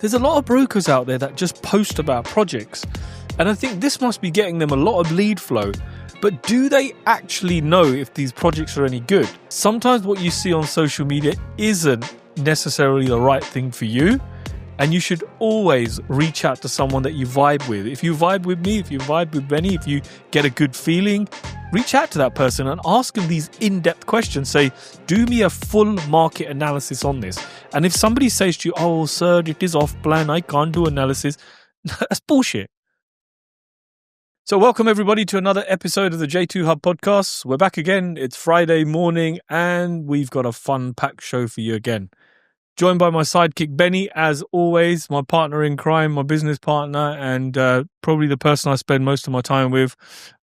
there's a lot of brokers out there that just post about projects. And I think this must be getting them a lot of lead flow. But do they actually know if these projects are any good? Sometimes what you see on social media isn't necessarily the right thing for you. And you should always reach out to someone that you vibe with. If you vibe with me, if you vibe with Benny, if you get a good feeling, reach out to that person and ask them these in-depth questions. Say, do me a full market analysis on this. And if somebody says to you, oh, sir, it is off plan, I can't do analysis, that's bullshit. So welcome everybody to another episode of the J2 Hub podcast. We're back again. It's Friday morning and we've got a fun-packed show for you again. Joined by my sidekick, Benny, as always, my partner in crime, my business partner, and probably the person I spend most of my time with,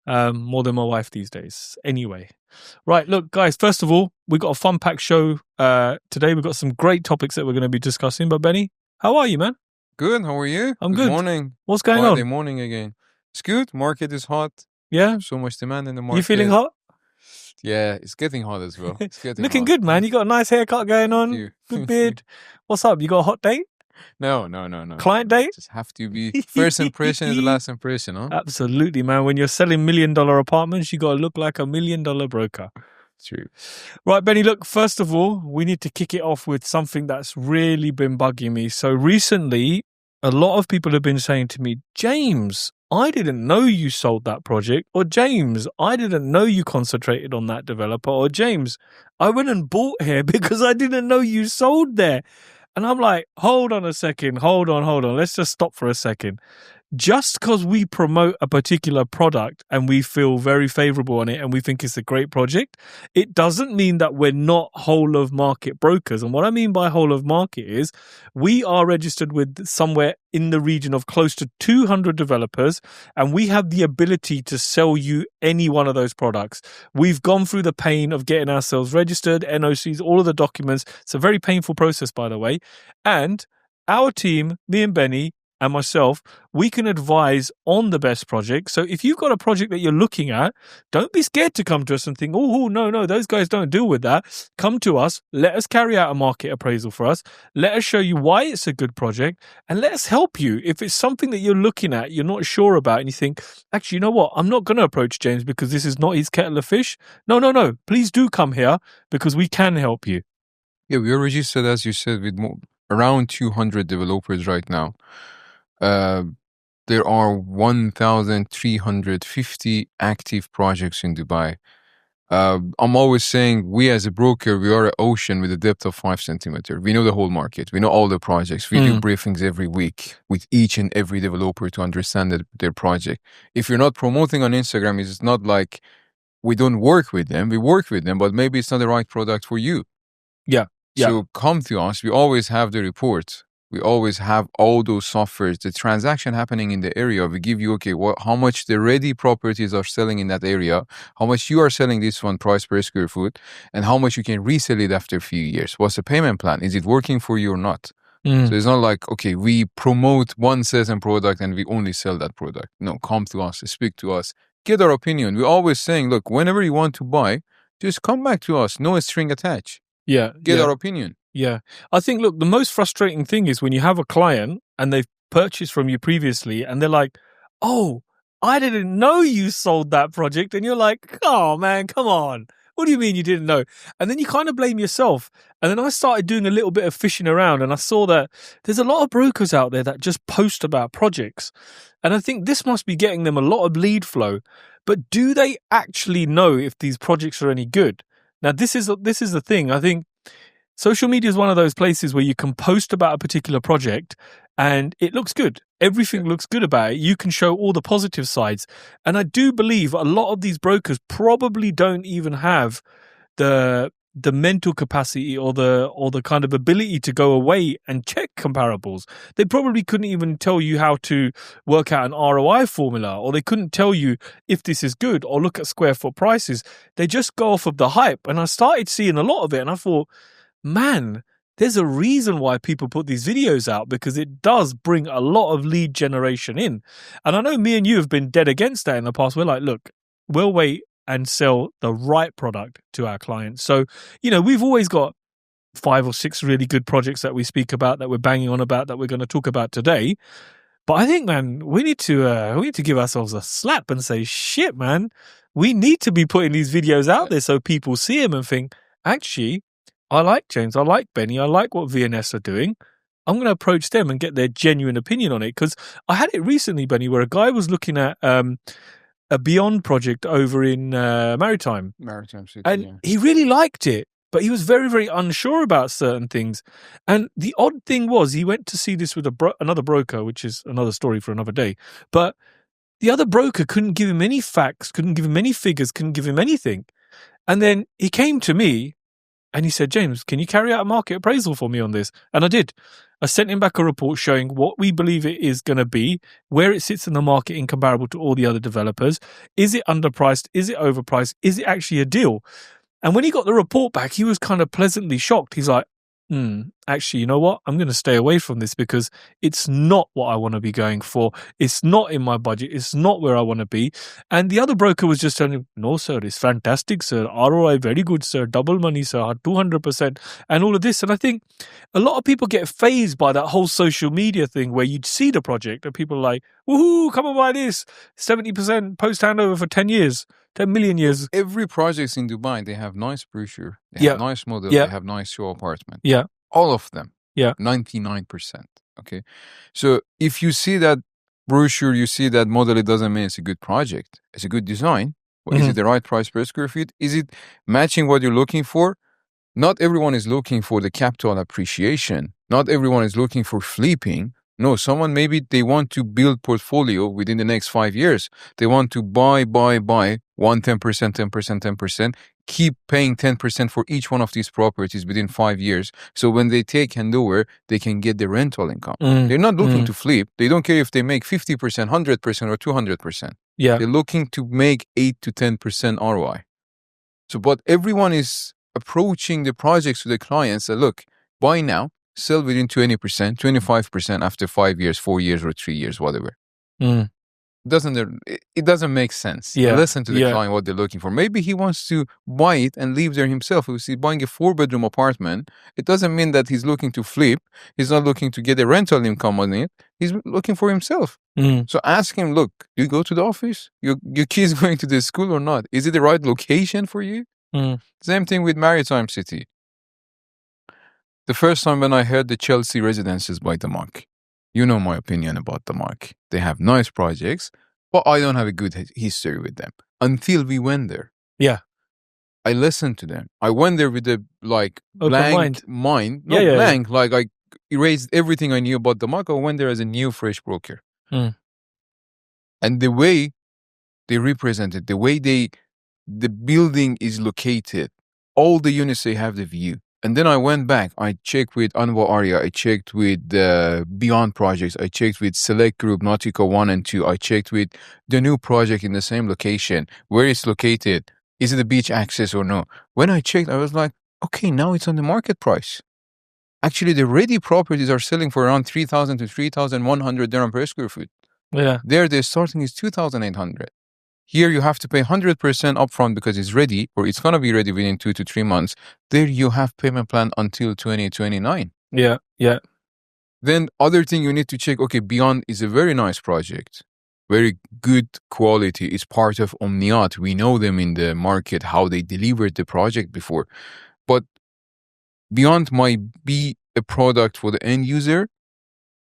more than my wife these days. Anyway, right, look, guys, first of all, we've got a fun-packed show today. We've got some great topics that we're going to be discussing. But Benny, how are you, man? Good, how are you? I'm good. Good morning. What's going Friday on? morning again. It's good. Market is hot. Yeah? So much demand in the market. You feeling hot? Yeah, it's getting hot as well. It's getting Looking hot. good, man. You got a nice haircut going on. Thank you. Good beard. What's up? You got a hot date? No. Client date? Just have to be. First impression is the last impression, huh? Absolutely, man. When you're selling $1 million apartments, you got to look like a $1 million broker. True. Right, Benny, look, first of all, we need to kick it off with something that's really been bugging me. So recently, a lot of people have been saying to me, James, I didn't know you sold that project. Or James, I didn't know you concentrated on that developer. Or James, I went and bought here because I didn't know you sold there. And I'm like, hold on a second. Hold on. Let's just stop for a second. Just because we promote a particular product and we feel very favorable on it and we think it's a great project, it doesn't mean that we're not whole of market brokers. And what I mean by whole of market is we are registered with somewhere in the region of close to 200 developers, and we have the ability to sell you any one of those products. We've gone through the pain of getting ourselves registered, NOCs, all of the documents. It's a very painful process, by the way. And our team, me and Benny, and myself, we can advise on the best project. So if you've got a project that you're looking at, don't be scared to come to us and think, oh, no, those guys don't deal with that. Come to us, let us carry out a market appraisal for us, let us show you why it's a good project, and let us help you. If it's something that you're looking at, you're not sure about, and you think, actually, you know what, I'm not going to approach James because this is not his kettle of fish. No, please do come here because we can help you. Yeah, we are registered, as you said, with around 200 developers right now. There are 1,350 active projects in Dubai. I'm always saying we as a broker, we are an ocean with a depth of 5 centimeters. We know the whole market. We know all the projects. We do briefings every week with each and every developer to understand their project. If you're not promoting on Instagram, it's not like we don't work with them. We work with them, but maybe it's not the right product for you. Yeah. So come to us. We always have the report. We always have all those softwares, the transaction happening in the area. We give you, how much the ready properties are selling in that area, how much you are selling this one price per square foot, and how much you can resell it after a few years. What's the payment plan? Is it working for you or not? So it's not like, we promote one certain product and we only sell that product. No, come to us, speak to us, get our opinion. We're always saying, look, whenever you want to buy, just come back to us. No string attached. Get our opinion. Yeah. I think, look, the most frustrating thing is when you have a client and they've purchased from you previously and they're like, oh, I didn't know you sold that project. And you're like, oh, man, come on. What do you mean you didn't know? And then you kind of blame yourself. And then I started doing a little bit of fishing around and I saw that there's a lot of brokers out there that just post about projects. And I think this must be getting them a lot of lead flow. But do they actually know if these projects are any good? Now, this is the thing. I think social media is one of those places where you can post about a particular project and it looks good. Everything looks good about it. You can show all the positive sides. And I do believe a lot of these brokers probably don't even have the mental capacity or the kind of ability to go away and check comparables. They probably couldn't even tell you how to work out an ROI formula, or they couldn't tell you if this is good or look at square foot prices. They just go off of the hype. And I started seeing a lot of it and I thought, man, there's a reason why people put these videos out, because it does bring a lot of lead generation in. And I know me and you have been dead against that in the past. We're like, look, we'll wait and sell the right product to our clients. So, we've always got 5 or 6 really good projects that we speak about, that we're banging on about, that we're going to talk about today. But I think, man, we need to give ourselves a slap and say, shit, man, we need to be putting these videos out there so people see them and think, actually, I like James, I like Benny, I like what VNS are doing. I'm going to approach them and get their genuine opinion on it. Because I had it recently, Benny, where a guy was looking at a Beyond project over in Maritime City, and he really liked it. But he was very, very unsure about certain things. And the odd thing was he went to see this with another broker, which is another story for another day. But the other broker couldn't give him any facts, couldn't give him any figures, couldn't give him anything. And then he came to me and he said, James, can you carry out a market appraisal for me on this? And I did. I sent him back a report showing what we believe it is going to be, where it sits in the market in comparable to all the other developers. Is it underpriced? Is it overpriced? Is it actually a deal? And when he got the report back, he was kind of pleasantly shocked. He's like, actually, you know what? I'm going to stay away from this because it's not what I want to be going for. It's not in my budget. It's not where I want to be. And the other broker was just telling him, no, sir, it's fantastic, sir. ROI, very good, sir. Double money, sir. 200%. And all of this. And I think a lot of people get fazed by that whole social media thing where you'd see the project and people are like, woohoo, come and buy this. 70% post handover for 10 years. 10 million years. Every project in Dubai, they have nice brochure, they have nice model, they have nice show apartment. Yeah. All of them. Yeah. 99%. Okay. So if you see that brochure, you see that model, it doesn't mean it's a good project. It's a good design. Well, is it the right price per square feet? Is it matching what you're looking for? Not everyone is looking for the capital appreciation. Not everyone is looking for flipping. No, someone maybe they want to build portfolio within the next 5 years. They want to buy, 1, 10%, 10%, keep paying 10% for each one of these properties within 5 years. So when they take handover, they can get the rental income. They're not looking to flip. They don't care if they make 50%, 100% or 200%. Yeah. They're looking to make 8 to 10% ROI. So, but everyone is approaching the projects to the clients that, look, buy now, sell within 20%, 25% after 5 years, 4 years, or 3 years, whatever. It doesn't make sense. Yeah. Listen to the client, what they're looking for. Maybe he wants to buy it and live there himself. If he's buying a 4-bedroom apartment, it doesn't mean that he's looking to flip. He's not looking to get a rental income on it. He's looking for himself. So ask him, look, do you go to the office? Your kids going to the school or not? Is it the right location for you? Same thing with Maritime City. The first time when I heard the Chelsea residences by the Mark, you know my opinion about the Mark. They have nice projects, but I don't have a good history with them until we went there. Yeah. I listened to them. I went there with a blank mind. No, blank. Like I erased everything I knew about the Mark. I went there as a new fresh broker. And the way they represented, the way the building is located, all the units, they have the view. And then I went back. I checked with Anwa Arya. I checked with Beyond Projects. I checked with Select Group, Nautica 1 and 2. I checked with the new project in the same location, where it's located. Is it a beach access or no? When I checked, I was like, okay, now it's on the market price. Actually, the ready properties are selling for around 3,000 to 3,100 dirham per square foot. Yeah. There, the starting is 2,800. Here you have to pay 100% upfront because it's ready, or it's going to be ready within 2 to 3 months. There you have payment plan until 2029. Yeah, yeah. Then other thing you need to check, okay, Beyond is a very nice project. Very good quality. It's part of Omniat. We know them in the market, how they delivered the project before. But Beyond might be a product for the end user.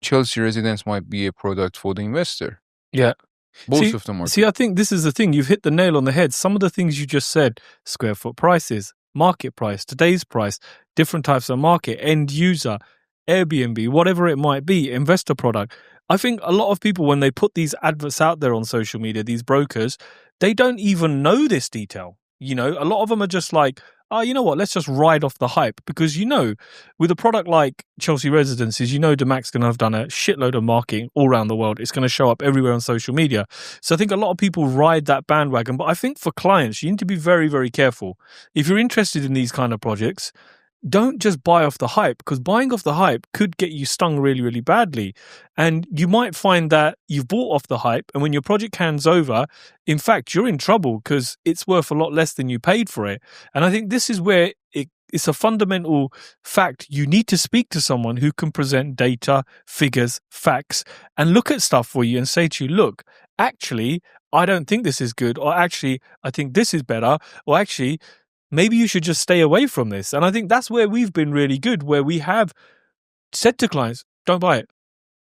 Chelsea Residence might be a product for the investor. Yeah. Both of them are. See, I think this is the thing. You've hit the nail on the head. Some of the things you just said, square foot prices, market price, today's price, different types of market, end user, Airbnb, whatever it might be, investor product. I think a lot of people, when they put these adverts out there on social media, these brokers, they don't even know this detail. You know, a lot of them are just like, oh, you know what, let's just ride off the hype. Because, you know, with a product like Chelsea Residences, you know Damac's going to have done a shitload of marketing all around the world. It's going to show up everywhere on social media. So I think a lot of people ride that bandwagon. But I think for clients, you need to be very, very careful. If you're interested in these kind of projects, don't just buy off the hype, because buying off the hype could get you stung really, really badly. And you might find that you've bought off the hype, and when your project hands over, in fact, you're in trouble because it's worth a lot less than you paid for it. And I think this is where it's a fundamental fact. You need to speak to someone who can present data, figures, facts, and look at stuff for you and say to you, look, actually, I don't think this is good, or actually, I think this is better, or actually, maybe you should just stay away from this. And I think that's where we've been really good, where we have said to clients, don't buy it.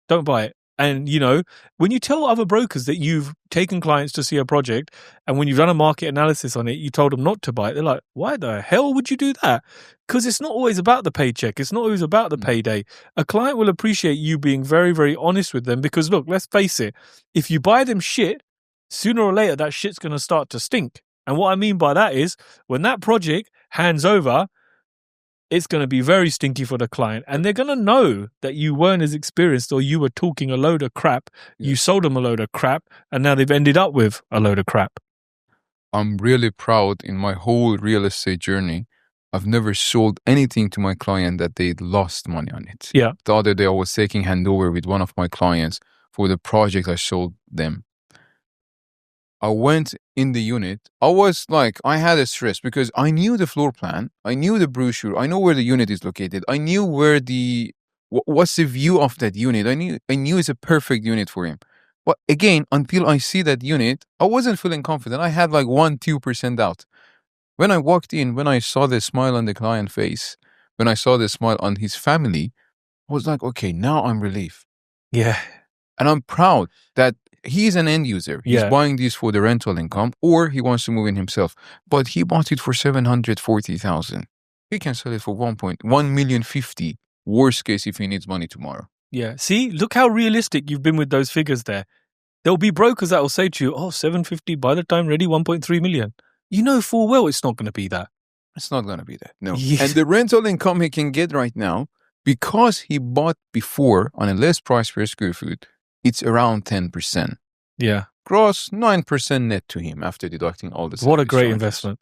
Don't buy it. And, you know, when you tell other brokers that you've taken clients to see a project and when you've done a market analysis on it, you told them not to buy it, they're like, why the hell would you do that? Because it's not always about the paycheck. It's not always about the payday. A client will appreciate you being very, very honest with them because, look, let's face it, if you buy them shit, sooner or later that shit's going to start to stink. And what I mean by that is when that project hands over, it's going to be very stinky for the client. And they're going to know that you weren't as experienced or you were talking a load of crap. Yeah. You sold them a load of crap and now they've ended up with a load of crap. I'm really proud in my whole real estate journey. I've never sold anything to my client that they'd lost money on it. Yeah. The other day I was taking handover with one of my clients for the project I sold them. I went in the unit. I was like, I had a stress because I knew the floor plan. I knew the brochure. I know where the unit is located. I knew where what's the view of that unit. I knew it's a perfect unit for him. But again, until I see that unit, I wasn't feeling confident. I had like 1-2% doubt. When I walked in, when I saw the smile on the client face, when I saw the smile on his family, I was like, okay, now I'm relieved. Yeah. And I'm proud that he's an end user. He's buying these for the rental income or he wants to move in himself. But he bought it for $740,000. He can sell it for $1,150,000. Worst case if he needs money tomorrow. Yeah. See, look how realistic you've been with those figures there. There'll be brokers that will say to you, oh, 750 by the time ready, 1.3 million. You know full well it's not going to be that. It's not going to be that. No. Yes. And the rental income he can get right now, because he bought before on a less price per square foot, it's around 10%. Yeah. Gross, 9% net to him after deducting all the What a great investment.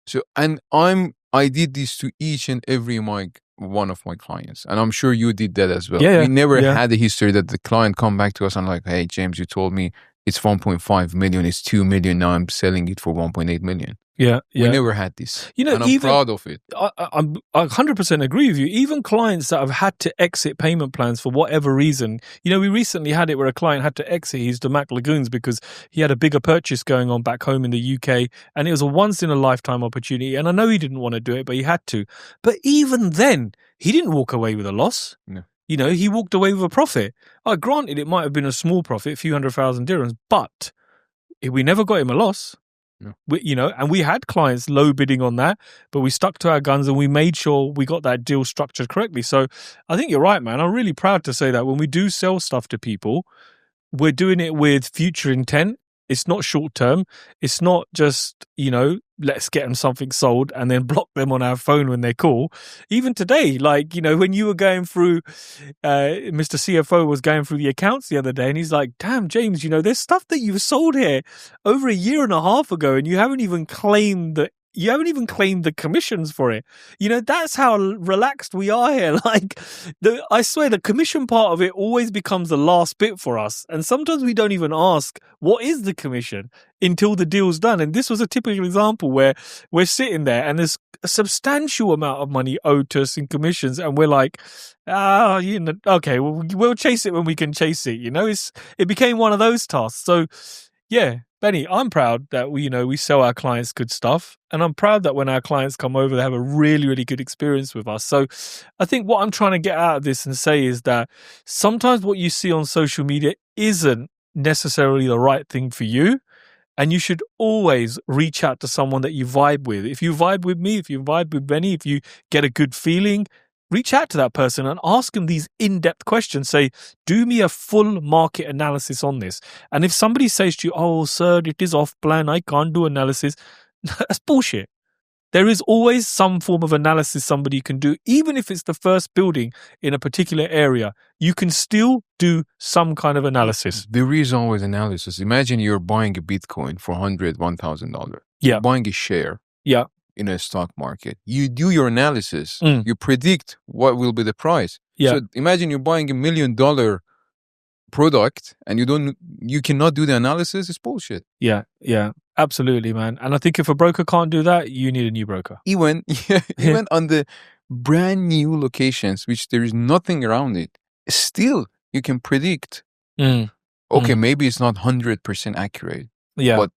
So, and I did this to each and every one of my clients. And I'm sure you did that as well. Yeah, we never had a history that the client come back to us and like, hey, James, you told me it's 1.5 million, it's 2 million. Now I'm selling it for 1.8 million. Yeah. We never had this. You know, and I'm proud of it. I 100% agree with you. Even clients that have had to exit payment plans for whatever reason. You know, we recently had it where a client had to exit his Damac Lagoons because he had a bigger purchase going on back home in the UK and it was a once in a lifetime opportunity. And I know he didn't want to do it, but he had to. But even then, he didn't walk away with a loss. No. You know, he walked away with a profit. Granted, it might have been a small profit, a few 100,000 dirhams, but we never got him a loss. No. And we had clients low bidding on that, but we stuck to our guns and we made sure we got that deal structured correctly. So I think you're right, man. I'm really proud to say that when we do sell stuff to people, we're doing it with future intent. It's not short term. It's not just, let's get them something sold and then block them on our phone when they call. Even today, when you were going through, Mr. CFO was going through the accounts the other day and he's like, damn, James, there's stuff that you've sold here over a year and a half ago and you haven't even claimed the commissions for it. That's how relaxed we are here. I swear the commission part of it always becomes the last bit for us. And sometimes we don't even ask, what is the commission until the deal's done? And this was a typical example where we're sitting there and there's a substantial amount of money owed to us in commissions. And we're like, okay, we'll chase it when we can chase it. It became one of those tasks. So yeah, Benny, I'm proud that we sell our clients good stuff. And I'm proud that when our clients come over, they have a really, really good experience with us. So I think what I'm trying to get out of this and say is that sometimes what you see on social media isn't necessarily the right thing for you. And you should always reach out to someone that you vibe with. If you vibe with me, if you vibe with Benny, if you get a good feeling, reach out to that person and ask them these in-depth questions. Say, do me a full market analysis on this. And if somebody says to you, oh, sir, it is off plan, I can't do analysis, that's bullshit. There is always some form of analysis somebody can do. Even if it's the first building in a particular area, you can still do some kind of analysis. There is always analysis. Imagine you're buying a Bitcoin for $101,000. Yeah. You're buying a share. Yeah. In a stock market. You do your analysis. You predict what will be the price. Yeah. So imagine you're buying $1 million product and you cannot do the analysis. It's bullshit. Yeah. Yeah. Absolutely, man. And I think if a broker can't do that, you need a new broker. Even even on the brand new locations, which there is nothing around it, still you can predict. Mm. Okay, maybe it's not 100% accurate, Yeah. but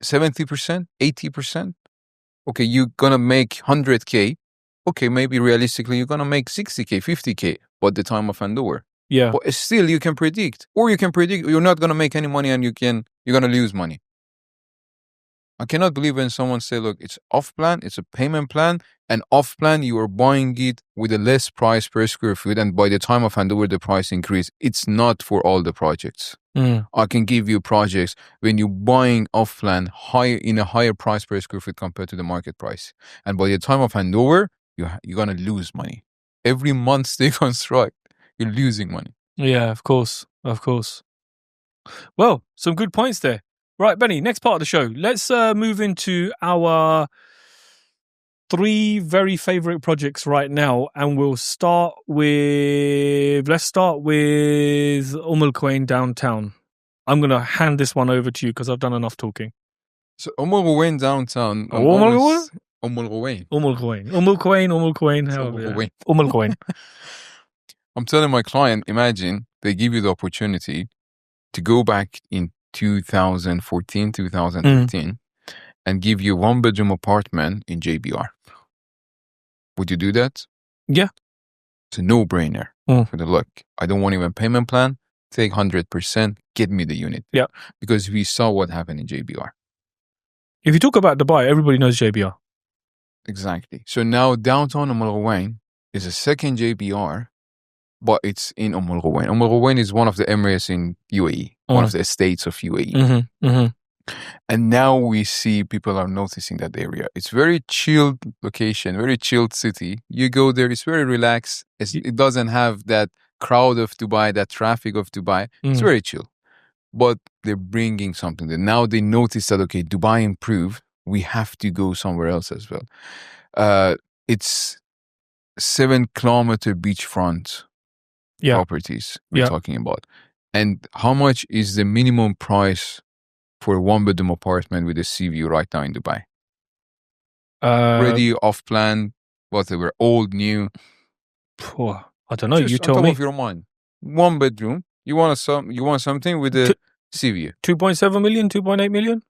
70%, 80%. Okay, you're gonna make 100K. Okay, maybe realistically you're gonna make 60K, 50K by the time of handover. Yeah. But still you can predict, or you can predict you're not gonna make any money and you're gonna lose money. I cannot believe when someone say, look, it's off plan, it's a payment plan, and off plan you are buying it with a less price per square foot, and by the time of handover the price increase. It's not for all the projects. I can give you projects when you're buying off plan in a higher price per square foot compared to the market price, and by the time of handover you're gonna lose money. Every month they construct, you're losing money. Yeah, of course. Well, some good points there. Right, Benny, next part of the show. Let's move into our 3 very favorite projects right now, and let's start with Omul Quain downtown. I'm going to hand this one over to you because I've done enough talking. So Omul Quain downtown. Omul Quain. I'm telling my client, imagine they give you the opportunity to go back in 2014, 2015 and give you 1-bedroom apartment in JBR. Would you do that? Yeah. It's a no-brainer. For the look, I don't want even payment plan. Take 100%, get me the unit. Yeah. Because we saw what happened in JBR. If you talk about Dubai, everybody knows JBR. Exactly. So now downtown Omul Quain is a second JBR, but it's in Omul Quain. Omul Quain is one of the Emirates in UAE, one of the estates of UAE. And now we see people are noticing that area. It's very chilled location, very chilled city. You go there, it's very relaxed. It doesn't have that crowd of Dubai, that traffic of Dubai. It's very chill. But they're bringing something there. Now they notice that, okay, Dubai improved. We have to go somewhere else as well. It's 7-kilometer beachfront properties we're talking about. And how much is the minimum price for a 1-bedroom apartment with a sea view right now in Dubai? Ready, off plan, whatever, old, new. I don't know. You tell on top me. Of your mind. 1-bedroom. You want something with a sea view. 2.7 million, 2.8 million?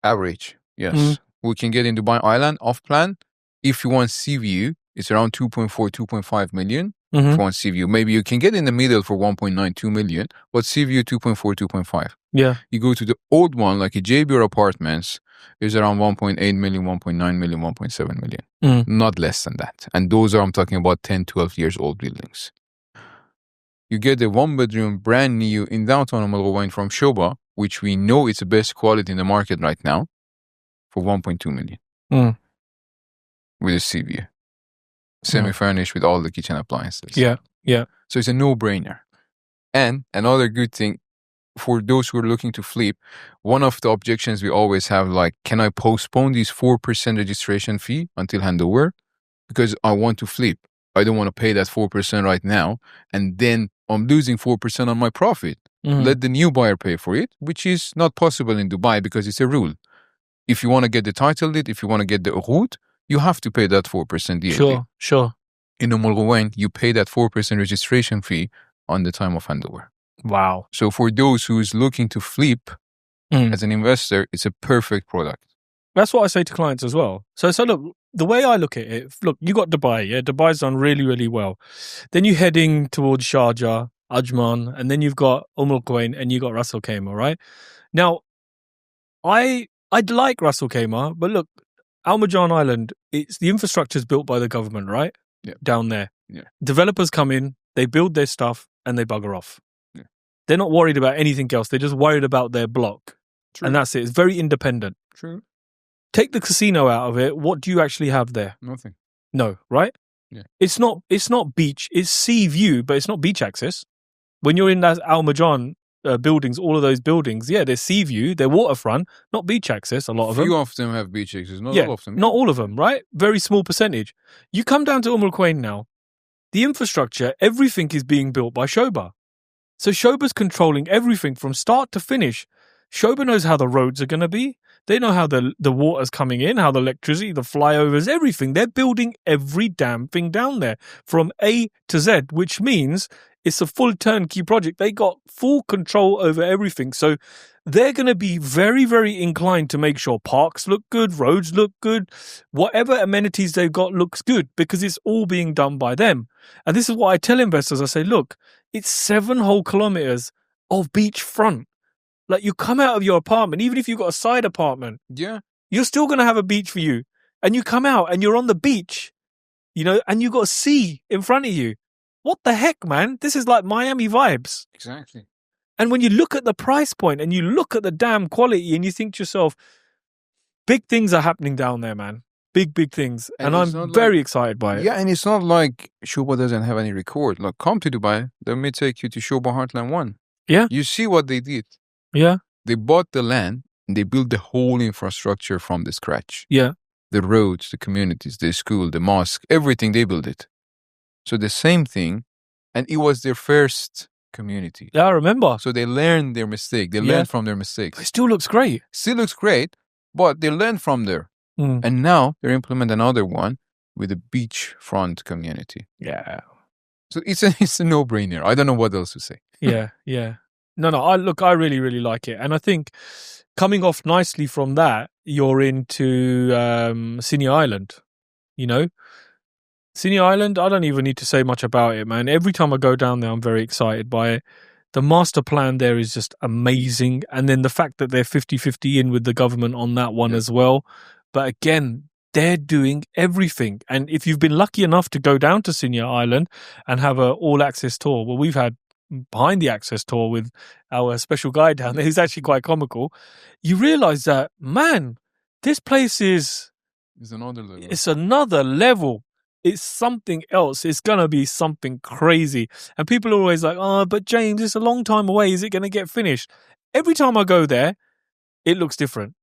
Average, yes. We can get in Dubai Island off plan. If you want sea view, it's around 2.4, 2.5 million. If you want sea view, maybe you can get in the middle for 1.9, 2 million, but sea view 2.4, 2.5. Yeah. You go to the old one, like a JBR apartments, is around 1.8 million, 1.9 million, 1.7 million. Not less than that. And those are, I'm talking about 10, 12 years old buildings. You get a 1-bedroom brand new in downtown Omul Quain from Shoba, which we know it's the best quality in the market right now, for 1.2 million. With a sea view. Semi-furnished with all the kitchen appliances. Yeah. So it's a no-brainer. And another good thing, for those who are looking to flip, one of the objections we always have, like, can I postpone this 4% registration fee until handover? Because I want to flip. I don't want to pay that 4% right now. And then I'm losing 4% on my profit. Let the new buyer pay for it, which is not possible in Dubai because it's a rule. If you want to get the title deed, if you want to get the urud, you have to pay that 4% DLD. Sure. In Omul Quain, you pay that 4% registration fee on the time of handover. Wow. So for those who's looking to flip as an investor, it's a perfect product. That's what I say to clients as well. So look, the way I look at it, look, you got Dubai, yeah? Dubai's done really, really well. Then you're heading towards Sharjah, Ajman, and then you've got Omul Quain and you got Ras Al Khaimah, right? Now, I'd like Ras Al Khaimah, but look, Al Marjan Island, it's the infrastructure's built by the government, right? Yeah. Down there. Yeah. Developers come in, they build their stuff, and they bugger off. Yeah. They're not worried about anything else. They're just worried about their block. True. And that's it. It's very independent. True. Take the casino out of it. What do you actually have there? Nothing. No, right? Yeah. It's not beach. It's sea view, but it's not beach access. When you're in that Al Marjan buildings, all of those buildings, they're sea view, they're waterfront, not beach access, a lot of them. Few of them have beach access, not all of them. Not all of them, right? Very small percentage. You come down to Omul Quain now, the infrastructure, everything is being built by Shoba. So Shoba's controlling everything from start to finish. Shoba knows how the roads are going to be. They know how the water's coming in, how the electricity, the flyovers, everything. They're building every damn thing down there from A to Z, which means it's a full turnkey project. They got full control over everything. So they're going to be very, very inclined to make sure parks look good, roads look good, whatever amenities they've got looks good, because it's all being done by them. And this is what I tell investors. I say, look, it's 7 whole kilometers of beachfront. Like, you come out of your apartment, even if you've got a side apartment, you're still going to have a beach for you. And you come out and you're on the beach, and you've got a sea in front of you. What the heck, man? This is like Miami vibes. Exactly. And when you look at the price point and you look at the damn quality and you think to yourself, big things are happening down there, man. Big, big things. And I'm very excited by it. Yeah, and it's not like Shoba doesn't have any record. Like, come to Dubai, let me take you to Shoba Heartland 1. Yeah. You see what they did. Yeah. They bought the land and they built the whole infrastructure from the scratch. Yeah. The roads, the communities, the school, the mosque, everything, they built it. So the same thing, and it was their first community. Yeah, I remember. So they learned their mistake. They learned from their mistakes. It still looks great. Still looks great, but they learned from there. And now they're implementing another one with a beachfront community. Yeah. So it's a no-brainer. I don't know what else to say. Yeah. No, I really, really like it. And I think coming off nicely from that, you're into Siniya Island, Siniya Island, I don't even need to say much about it, man. Every time I go down there, I'm very excited by it. The master plan there is just amazing. And then the fact that they're 50-50 in with the government on that one as well. But again, they're doing everything. And if you've been lucky enough to go down to Siniya Island and have an all-access tour, well, we've had behind the access tour with our special guy down there, who's actually quite comical, you realise that, man, this place is another level. It's another level. It's something else. It's going to be something crazy. And people are always like, oh, but James, it's a long time away. Is it going to get finished? Every time I go there, it looks different.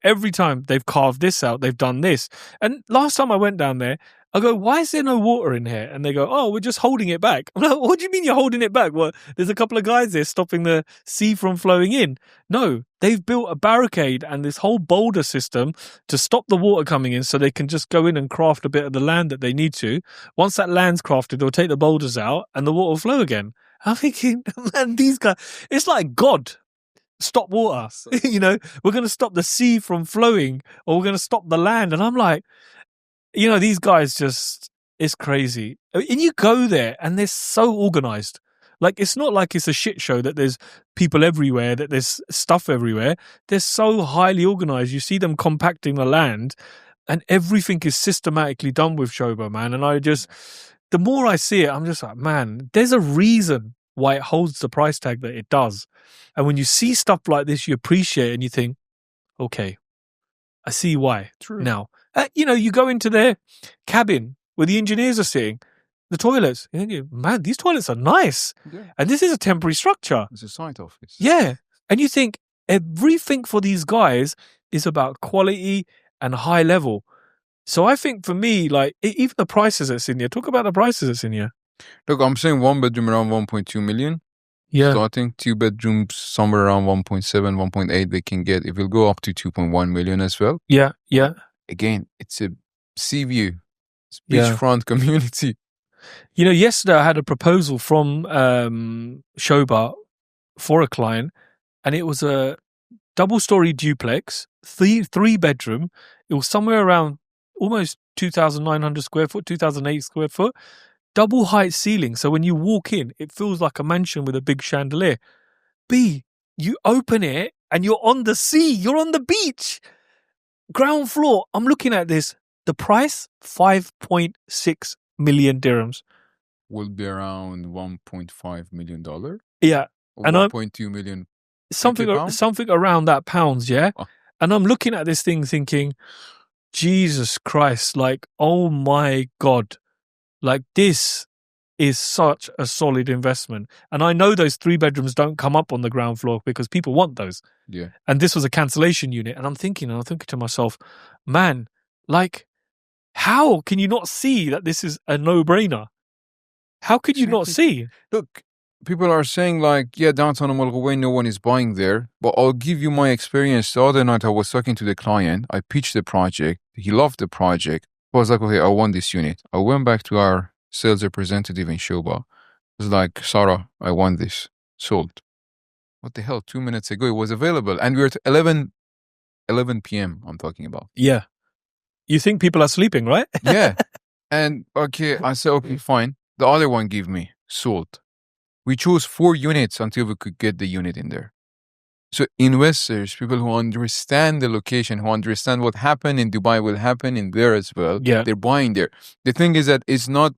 Every time they've carved this out, they've done this. And last time I went down there, I go, why is there no water in here? And they go, oh, we're just holding it back. I'm like, what do you mean you're holding it back? Well, there's a couple of guys there stopping the sea from flowing in. No, they've built a barricade and this whole boulder system to stop the water coming in so they can just go in and craft a bit of the land that they need to. Once that land's crafted, they'll take the boulders out and the water will flow again. I'm thinking, man, these guys, it's like God. Stop water. We're going to stop the sea from flowing, or we're going to stop the land. And I'm like, these guys just, it's crazy. And you go there and they're so organized. Like, it's not like it's a shit show that there's people everywhere, that there's stuff everywhere. They're so highly organized. You see them compacting the land and everything is systematically done with Shoba, man. And the more I see it, I'm just like, man, there's a reason why it holds the price tag that it does. And when you see stuff like this, you appreciate it and you think, okay, I see why. True. Now. You go into their cabin where the engineers are sitting, the toilets, you think, man, these toilets are nice. Yeah. And this is a temporary structure. It's a site office. Yeah. And you think everything for these guys is about quality and high level. So I think for me, like, even the prices at Siniya, talk about the prices at Siniya. Look, I'm saying 1 bedroom around 1.2 million. Yeah. Starting 2 bedrooms somewhere around 1.7, 1.8 they can get. It will go up to 2.1 million as well. Yeah. Again, it's a sea view. It's beachfront community. Yesterday I had a proposal from Shoba for a client, and it was a double-story duplex, three bedroom. It was somewhere around almost 2,900 square foot, 2,008 square foot, double height ceiling. So when you walk in, it feels like a mansion with a big chandelier. You open it and you're on the sea. You're on the beach. Ground floor. I'm looking at this. The price, 5.6 million dirhams. Will be around $1.5 million. Yeah. Or and 1.2 million. Something around that pounds, yeah? Oh. And I'm looking at this thing thinking, Jesus Christ, like, oh my God. Like, this is such a solid investment. And I know those 3 bedrooms don't come up on the ground floor because people want those. Yeah. And this was a cancellation unit. And I'm thinking to myself, man, like, how can you not see that this is a no-brainer? How could you not see? Look, people are saying like, yeah, downtown Omul, no one is buying there. But I'll give you my experience. The other night I was talking to the client. I pitched the project. He loved the project. I was like, okay, I want this unit. I went back to our sales representative in Shoba. I was like, Sarah, I want this. Sold. What the hell? 2 minutes ago, it was available. And we're at 11 p.m. I'm talking about. Yeah. You think people are sleeping, right? Yeah. And okay, I said, okay, fine. The other one give me. Sold. We chose 4 units until we could get the unit in there. So investors, people who understand the location, who understand what happened in Dubai will happen in there as well, Yeah. they're buying there. The thing is that it's not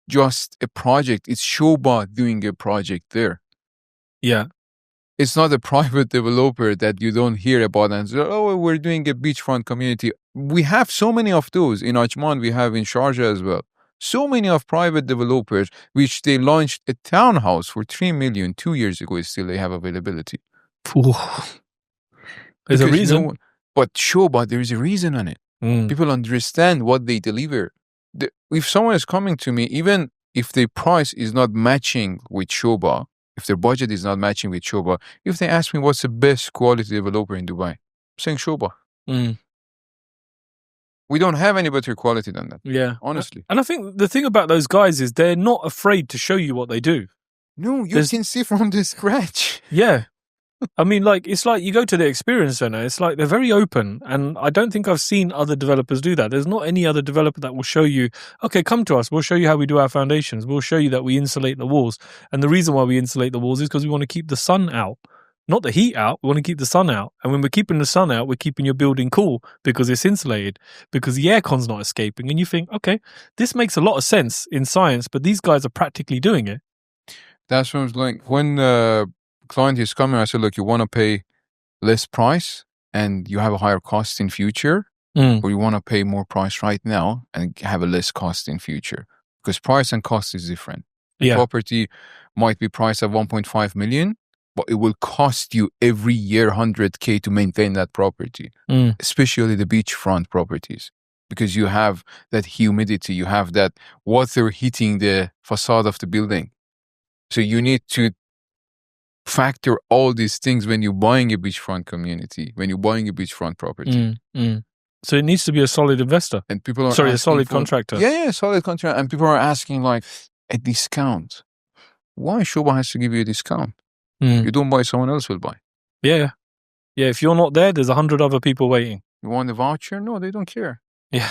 just a project. It's Shoba doing a project there. Yeah. It's not a private developer that you don't hear about and say, oh, we're doing a beachfront community. We have so many of those in Ajman. We have in Sharjah as well. So many of private developers, which they launched a townhouse for 3 million 2 years ago, still they have availability. Ooh. There's a Because reason. But Shoba, there is a reason on it. People understand what they deliver. If someone is coming to me, even if the price is not matching with Shoba, if their budget is not matching with Shoba, if they ask me what's the best quality developer in Dubai, I'm saying Shoba. We don't have any better quality than that. Yeah. Honestly. And I think the thing about those guys is they're not afraid to show you what they do. No, you can see from the scratch. Yeah. I mean, like, it's like you go to the experience center, it's like they're very open. And I don't think I've seen other developers do that. There's not any other developer that will show you, okay, come to us. We'll show you how we do our foundations. We'll show you that we insulate the walls. And the reason why we insulate the walls is because we want to keep the sun out. Not the heat out, we want to keep the sun out. And when we're keeping the sun out, we're keeping your building cool because it's insulated, because the aircon's not escaping. And you think, okay, this makes a lot of sense in science, but these guys are practically doing it. That's what I was like. When the client is coming, I said, look, you want to pay less price and you have a higher cost in future, or you want to pay more price right now and have a less cost in future? Because price and cost is different. Yeah. Property might be priced at 1.5 million, but it will cost you every year 100K to maintain that property, especially the beachfront properties, because you have that humidity, you have that water hitting the facade of the building. So you need to factor all these things when you're buying a beachfront community, when you're buying a beachfront property. So it needs to be a solid investor. And people are a solid contractor. Yeah, solid contractor. And people are asking like a discount. Why Shoba has to give you a discount? You don't buy, someone else will buy. Yeah. Yeah, if you're not there, there's 100 other people waiting. You want a voucher? No, they don't care. Yeah.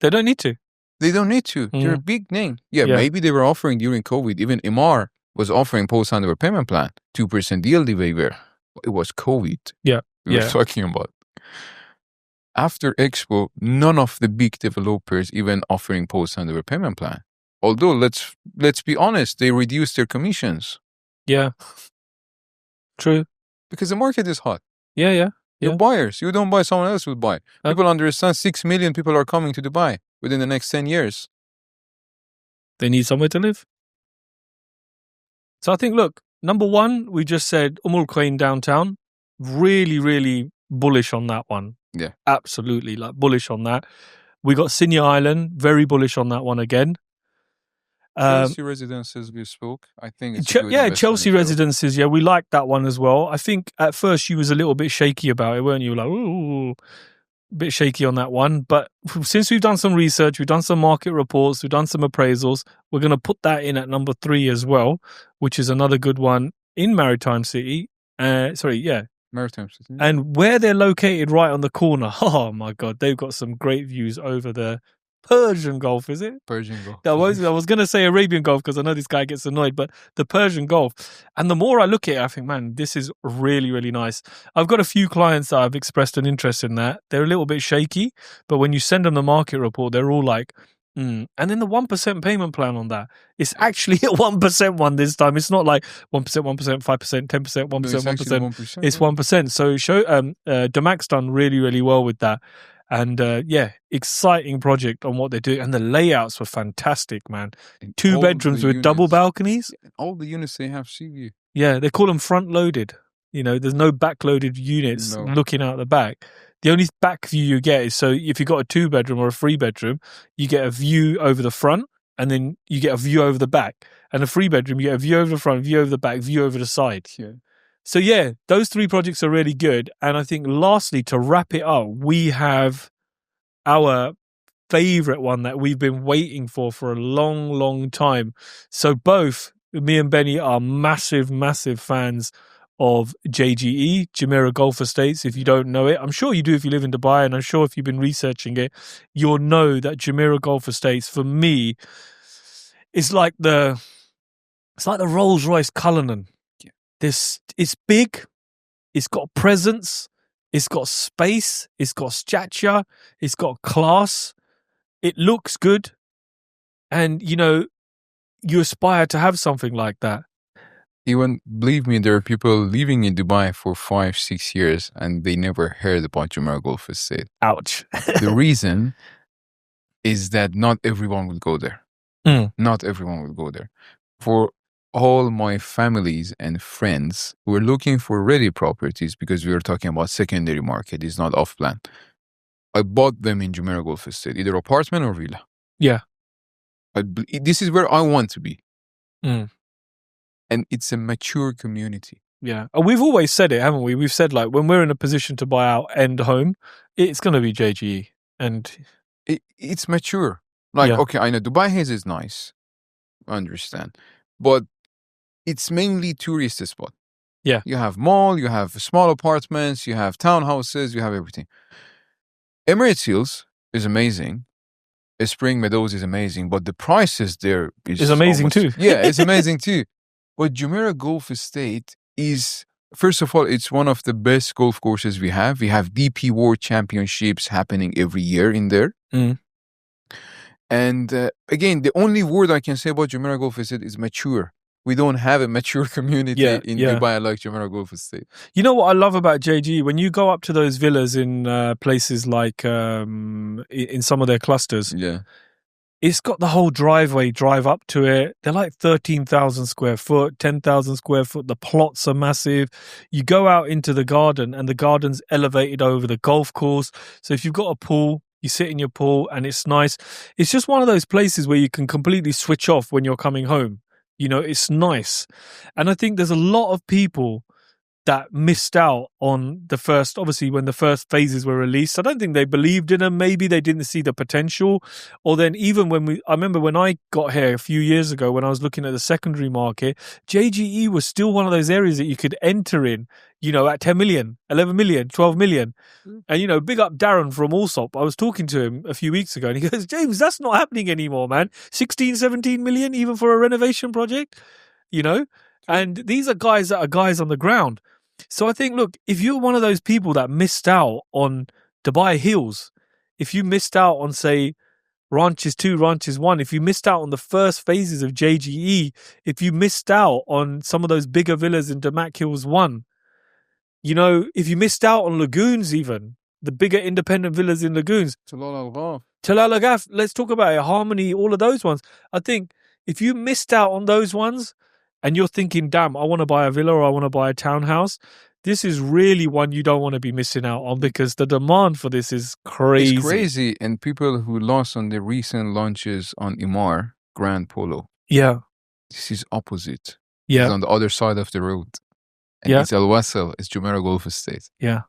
They don't need to. They don't need to. They're a big name. Yeah, maybe they were offering during COVID. Even Imar was offering post-handover payment plan, 2% DLD waiver. It was COVID. Yeah. We were talking about. After Expo, none of the big developers even offering post-handover payment plan. Although, let's be honest, they reduced their commissions. Yeah. True. Because the market is hot. Yeah. You're buyers. You don't buy, someone else will buy. People understand 6 million people are coming to Dubai within the next 10 years. They need somewhere to live. So I think, look, number one, we just said Quain downtown. Really, really bullish on that one. Yeah. Absolutely, like bullish on that. We got Siniya Island, very bullish on that one again. Chelsea Residences, we spoke. I think it's a good investment Chelsea as well. Residences. Yeah, we like that one as well. I think at first you was a little bit shaky about it, weren't you? Like, ooh, a bit shaky on that one. But since we've done some research, we've done some market reports, we've done some appraisals, we're going to put that in at number 3 as well, which is another good one in Maritime City. Maritime City. And where they're located right on the corner, oh my God, they've got some great views over the Persian Gulf, is it? Persian Gulf. I was going to say Arabian Gulf because I know this guy gets annoyed, but the Persian Gulf. And the more I look at it, I think, man, this is really, really nice. I've got a few clients that have expressed an interest in that. They're a little bit shaky, but when you send them the market report, they're all like, And then the 1% payment plan on that, it's actually a 1% one this time. It's not like 1%, 5%, 10%, 1%, 1%. It's 1%. So Damak's done really, really well with that. And exciting project on what they do. And the layouts were fantastic, man. 2 bedrooms with double balconies. All the units, they have sea view. Yeah, they call them front loaded. You know, there's no back-loaded units looking out the back. The only back view you get is, so if you've got a 2-bedroom or a 3-bedroom, you get a view over the front and then you get a view over the back. And a 3-bedroom, you get a view over the front, view over the back, view over the side. Yeah. So yeah, those 3 projects are really good. And I think lastly, to wrap it up, we have our favorite one that we've been waiting for a long, long time. So both me and Benny are massive, massive fans of JGE, Jumeirah Golf Estates. If you don't know it, I'm sure you do if you live in Dubai, and I'm sure if you've been researching it, you'll know that Jumeirah Golf Estates, for me, is like the Rolls-Royce Cullinan. Yeah. It's big, it's got presence, it's got space, it's got stature, it's got class, it looks good, and you aspire to have something like that. Even, believe me, there are people living in Dubai for 5-6 years and they never heard about Jumeirah Golf Estate. Ouch. The reason is that not everyone will go there. Not everyone will go there. For all my families and friends who are looking for ready properties, because we are talking about secondary market, it's not off plan. I bought them in Jumeirah Golf Estate, either apartment or villa. Yeah. This is where I want to be. And it's a mature community. Yeah. And we've always said it, haven't we? We've said, like, when we're in a position to buy our end home, it's going to be JGE. And it's mature. Like, okay, I know Dubai Haze is nice. I understand. But it's mainly tourist spot. Yeah. You have mall, you have small apartments, you have townhouses, you have everything. Emirates Hills is amazing. Spring Meadows is amazing, but the prices there is amazing too. Yeah, it's amazing too. But Jumeirah Golf Estate is, first of all, it's one of the best golf courses we have. We have DP World Championships happening every year in there. And again, the only word I can say about Jumeirah Golf Estate is mature. We don't have a mature community in Dubai like Jumeirah Golf Estate. You know what I love about JG? When you go up to those villas in places like in some of their clusters, it's got the whole driveway drive up to it. They're like 13,000 square foot, 10,000 square foot. The plots are massive. You go out into the garden and the garden's elevated over the golf course. So if you've got a pool, you sit in your pool and it's nice. It's just one of those places where you can completely switch off when you're coming home. It's nice. And I think there's a lot of people that missed out on the first, obviously, when the first phases were released. I don't think they believed in them. Maybe they didn't see the potential. Or then even I remember when I got here a few years ago, when I was looking at the secondary market, JGE was still one of those areas that you could enter in, at 10 million, 11 million, 12 million. And, big up Darren from Allsop. I was talking to him a few weeks ago and he goes, James, that's not happening anymore, man. 16, 17 million, even for a renovation project, And these are guys that are guys on the ground. So I think, look, if you're one of those people that missed out on Dubai Hills, if you missed out on, say, Ranches 2, Ranches 1, if you missed out on the first phases of JGE, if you missed out on some of those bigger villas in Damac Hills 1, if you missed out on Lagoons even, the bigger independent villas in Lagoons. Talal Al Ghaf, let's talk about it, Harmony, all of those ones. I think if you missed out on those ones, and you're thinking, damn, I want to buy a villa or I want to buy a townhouse, this is really one you don't want to be missing out on because the demand for this is crazy. It's crazy. And people who lost on the recent launches on Imar, Grand Polo. Yeah. This is opposite. Yeah. It's on the other side of the road. And it's Al Wasl, it's Jumeirah Golf Estate. Yeah.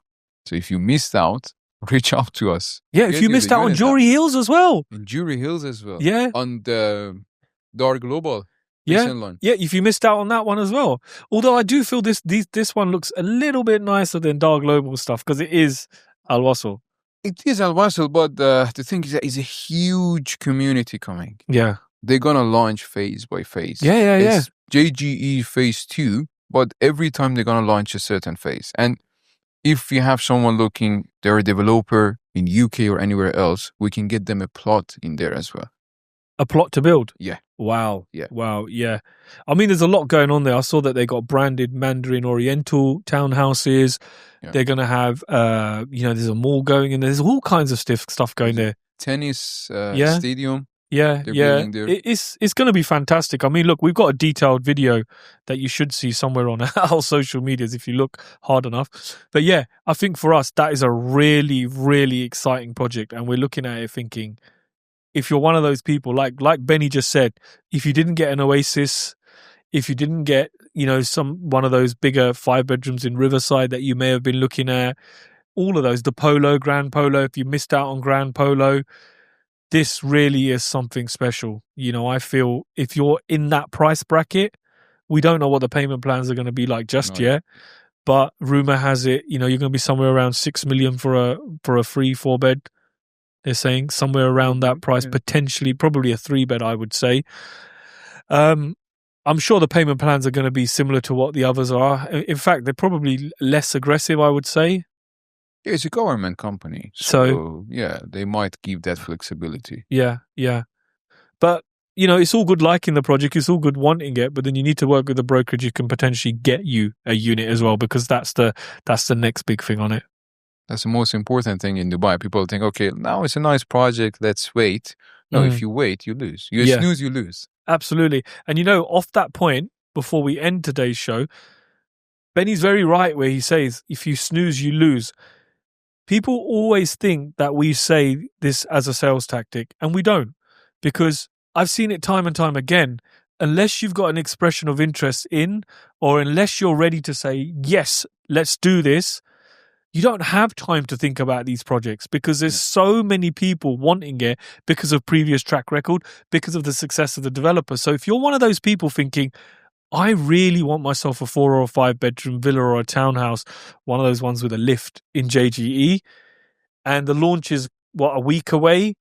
So if you missed out, reach out to us. Yeah, if you missed out on Jury Hills as well. In Jury Hills as well. Yeah. On the Dar Global. Yeah, if you missed out on that one as well. Although I do feel this one looks a little bit nicer than Dar Global stuff because it is Al Wasl. It is Al Wasl, but the thing is that it's a huge community coming. Yeah. They're going to launch phase by phase. Yeah. It's JGE phase 2, but every time they're going to launch a certain phase. And if you have someone looking, they're a developer in UK or anywhere else, we can get them a plot in there as well. A plot to build? Yeah. Wow. Yeah. Wow. Yeah. I mean, there's a lot going on there. I saw that they got branded Mandarin Oriental townhouses. Yeah. They're going to have, there's a mall going in. There's all kinds of stuff going there. Tennis stadium. Yeah. Building there. It's going to be fantastic. I mean, look, we've got a detailed video that you should see somewhere on our social medias if you look hard enough. But yeah, I think for us, that is a really, really exciting project. And we're looking at it thinking, if you're one of those people, like Benny just said, if you didn't get an Oasis, if you didn't get, one of those bigger 5 bedrooms in Riverside that you may have been looking at, all of those, the Polo, Grand Polo, if you missed out on Grand Polo, this really is something special. I feel if you're in that price bracket, we don't know what the payment plans are going to be like just yet, but rumor has it, you're going to be somewhere around 6 million for a free 4-bed. They're saying somewhere around that price, potentially, probably a 3-bed, I would say. I'm sure the payment plans are going to be similar to what the others are. In fact, they're probably less aggressive, I would say. Yeah, it's a government company. So yeah, they might give that flexibility. Yeah. But, it's all good liking the project. It's all good wanting it. But then you need to work with a brokerage who can potentially get you a unit as well, because that's the next big thing on it. That's the most important thing in Dubai. People think, okay, now it's a nice project. Let's wait. No, if you wait, you lose. You snooze, you lose. Absolutely. And off that point, before we end today's show, Benny's very right where he says, if you snooze, you lose. People always think that we say this as a sales tactic, and we don't, because I've seen it time and time again. Unless you've got an expression of interest in, or unless you're ready to say, yes, let's do this, you don't have time to think about these projects, because there's so many people wanting it because of previous track record, because of the success of the developer. So if you're one of those people thinking, I really want myself a 4 or 5 bedroom villa or a townhouse, one of those ones with a lift in JGE, and the launch is, a week away,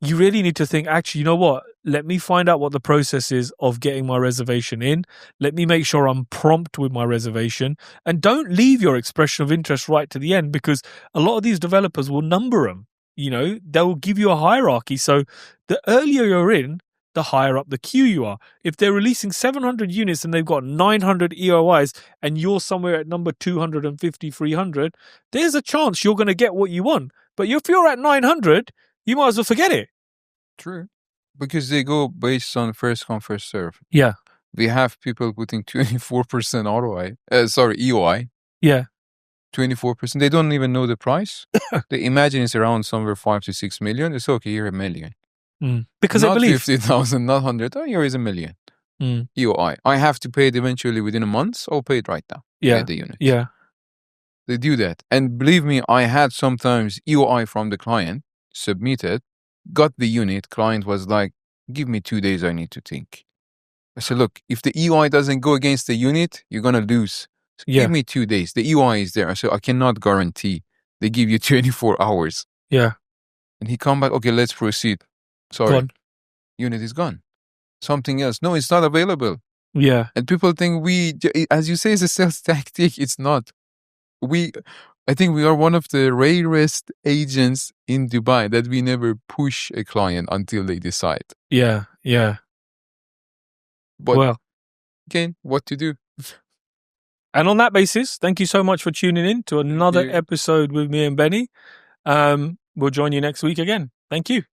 you really need to think, actually, you know what? Let me find out what the process is of getting my reservation in. Let me make sure I'm prompt with my reservation. And don't leave your expression of interest right to the end, because a lot of these developers will number them. They'll give you a hierarchy. So the earlier you're in, the higher up the queue you are. If they're releasing 700 units and they've got 900 EOIs and you're somewhere at number 250, 300, there's a chance you're going to get what you want. But if you're at 900, you might as well forget it. True. Because they go based on first come, first serve. Yeah. We have people putting 24% EOI. Yeah. 24%. They don't even know the price. They imagine it's around somewhere 5 to 6 million. It's okay, you're $1 million. Because not I believe 50,000, not 100. Oh, here is $1 million. EOI. I have to pay it eventually within a month. I'll pay it right now. Yeah. The unit. Yeah. They do that. And believe me, I had sometimes EOI from the client submitted, got the unit. Client was like, give me 2 days. I need to think. I said, look, if the EOI doesn't go against the unit, you're going to lose. So give me 2 days. The EOI is there. I said, I cannot guarantee. They give you 24 hours. Yeah. And he come back, okay, let's proceed. Sorry. Gone. Unit is gone. Something else. No, it's not available. Yeah. And people think as you say, it's a sales tactic. It's not. I think we are one of the rarest agents in Dubai that we never push a client until they decide. Yeah. Yeah. But again, what to do? And on that basis, thank you so much for tuning in to another episode with me and Benny. We'll join you next week again. Thank you.